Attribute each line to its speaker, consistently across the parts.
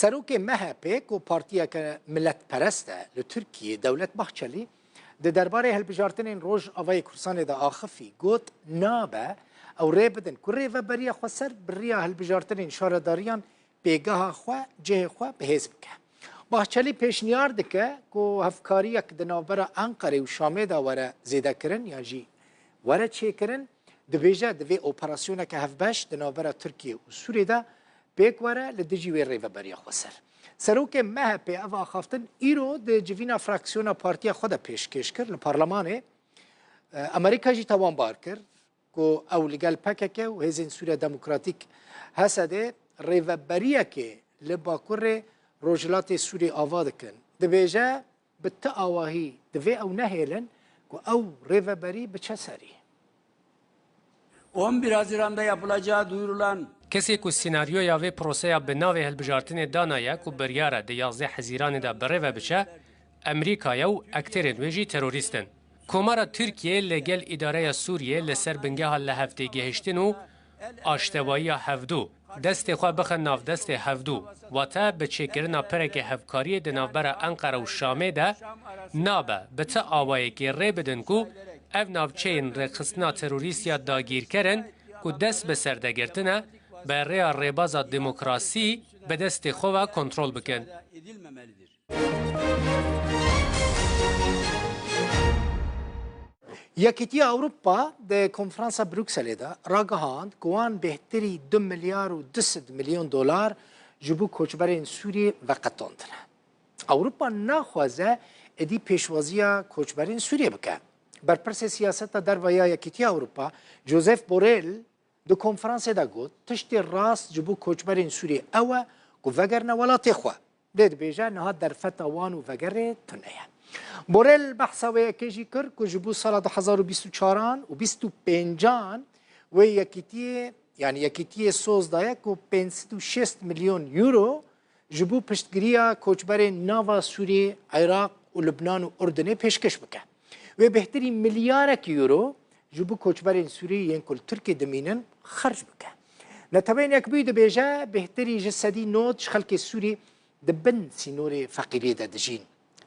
Speaker 1: سروک مهپک و پارتیا که ملت پرسته لترکیه دولت بخچلی ده درباره هلبجارتنین روش آوای کرسان ده آخفی گوت نابه او ری بدن که ری و بریا خو سر بریا هلبجارتنین شارداریان پیگاه خو جه خو بهز بکه بخچلی پیشنیار دکه که هفکاری اک دنابرا انقره و شامه دا وره زیده کرن یا جی وره چه کرن دبیجه دوی اپراسیونه که هفبش دنابرا ترکیه و سوری دا پیک وره لدجی وی ری و بریا خو سر سروک مهپی اوا خافتن ایرو د جوینا فراکسیونا پارتیا خود پیشکش کرد لپارلمانه امریکا جی توان بار کرد که او لگل پککه و هزین سوریا دموکراتیک هسده ریوبریه که لباکر روجلات سوری آواد کن دبیجه بتا آواهی دوی او نهیلن که او ریوبری بچه سری
Speaker 2: 11 Haziran'da yapılacağı duyurulan
Speaker 3: کسی که سیناریویا وی پروسه به ناوی هلبجارتن دانایه که بریاره ده 11 حزیران ده بره و بچه امریکا و اکترین ویجی تروریستن. کمارا ترکیه لگل اداره سوریه لسر بنگه ها لحفته گهشتن و آشتوایی هفدو دست خواه بخن ناف دست هفدو و تا به چکرنا پرک هفکاری ده نافبر انقره و شامه ده نابه به تا آوایی که ری بدن که او نافچین رخصنا تروریستیا داگیر کرن که دست به سردگرتنه به ریا ریبازا دموکراسی به دست خواه کنترل بکن.
Speaker 1: یکیتی اروپا ده کنفرانس بروکسل ده راگهاند کوان بهتری 2 میلیارد و 200 میلیون دلار جبو کوچبرین سوریه و قطاندنه. اروپا نخوازه ادی پیشوازی کوچبرین سوریه بکن. برپرس سیاست در ویا یکیتی اروپا جوزف بوریل دو کنفرانس دا گوت تشتی راست جبو کوچبرین سوریه اوه که وگرنه ولاتی خواه دید بیجه نها در فتاوان و وگر تنیه بوریل بحثا و یکیجی کر که جبو سال 2024 و 25 و یکیتی سوز دایه که 506 میلیون یورو جبو پشتگیری کوچبرین ناوا سوریه عراق و لبنان و اردنه پیشکش بکن و بهتری میلیارد یورو جبو کوچبرین سوریه کل ترکی دمینن خرج بکن. نتابین یک بید بیجه بهتری جسدی نوت خلق سوری دبن سینور فقیری دادجین.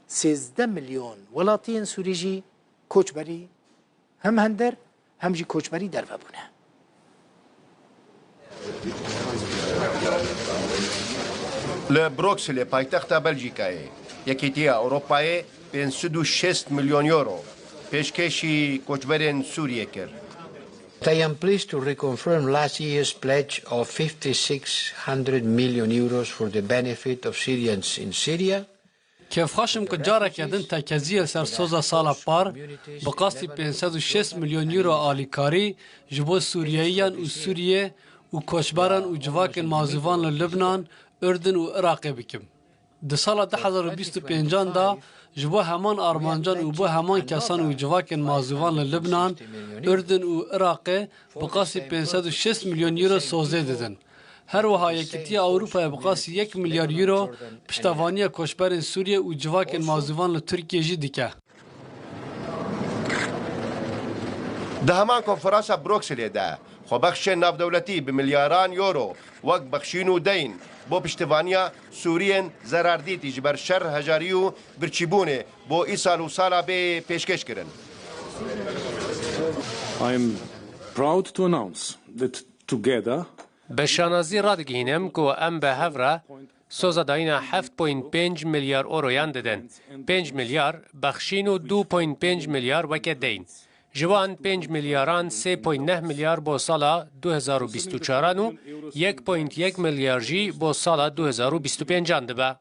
Speaker 1: 13 میلیون ولاتین سوری جی کوچبری هم هندر هم جی کوچبری در وبونه.
Speaker 4: لبروکسل پایتخت بلژیکای یکیتی اروپای 506 میلیون یورو پیشکشی کوچبرین سوریه کرد.
Speaker 5: I am pleased to reconfirm last year's pledge of 5,600 million euros for the benefit of Syrians in Syria.
Speaker 6: کیف خاشم که جاره کردن تکذیه سر سوزا سال پار بقاستی 506 میلیون یورو آلیکاری جبو سوریاییان و سوریه و کوچبران و جواکن مازوان لبنان اردن و عراق بکم. ده سال 2025 دا جبو همان آرمانجان و بو همان کسان و جواکن مازوان لبنان اردن و عراق بقاسی 506 میلیون یورو سوزه دادن. هر وها یکیتی اروپا بقاسی 1 میلیارد یورو پشتوانی کوچبرین سوریه و جواکن مازوان ترکیه جی دیکه.
Speaker 4: ده همان کنفرانس بروکسل ده خو بخش نافدولتی به میلیاران یورو وقت بخشینو دین بو پشتوانیا سوریین زراردیتی جبر شر هجاریو برچیبونه بو ایسال و سالا به پیشکش کرن.
Speaker 7: I am proud to announce that together
Speaker 3: به شانازی را دگینم که ام به هفره سوزا داینا 7.5 میلیارد اورویان دادن. 5 میلیارد بخشین و 2.5 میلیارد وکه دین. جوان 5 میلیاران 3.9 میلیارد با سال 2024 و 1.1 میلیارد جی با سال 2025 دبه.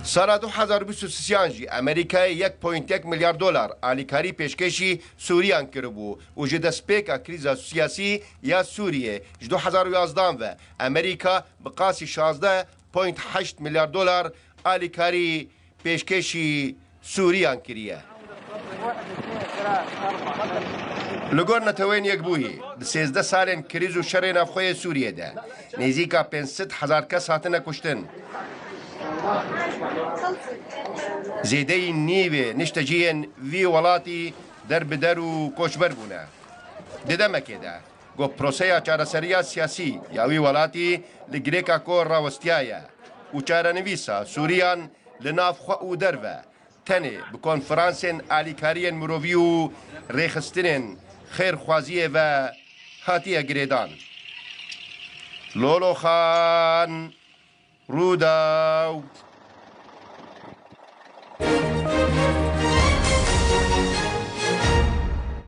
Speaker 4: سال 2023 جی امریکای 1.1 میلیارد دلار آلیکاری پیشکشی سوریان کربو و جد سپیکا کریزا سیاسی یا سوریه 2011 و امریکا بقاسی 16.8 میلیارد دلار آلیکاری پیشکشی سوریان کریه. لگور نتوین یک بویی 13 سالن کریز و شر نافخوی سوریه ده نزدیکا 500,000 کس هاتنه کشتن. زیده نیوه نشتجین وی ولاتی در بدر و کوچبر بونه. دیده مکه ده گو پروسەیە چارەسەریە سیاسی یاوی وڵاتی لە گرێکا کۆ ڕاوەستایە و چارەنویسە سووریان لە ناوخوا و دەرڤە تەنێ bi konferansên alîkariyên mirovî û rêxistinên xêrxwaziyê ve hatiye girêdan. Lolo Xan Rûdaw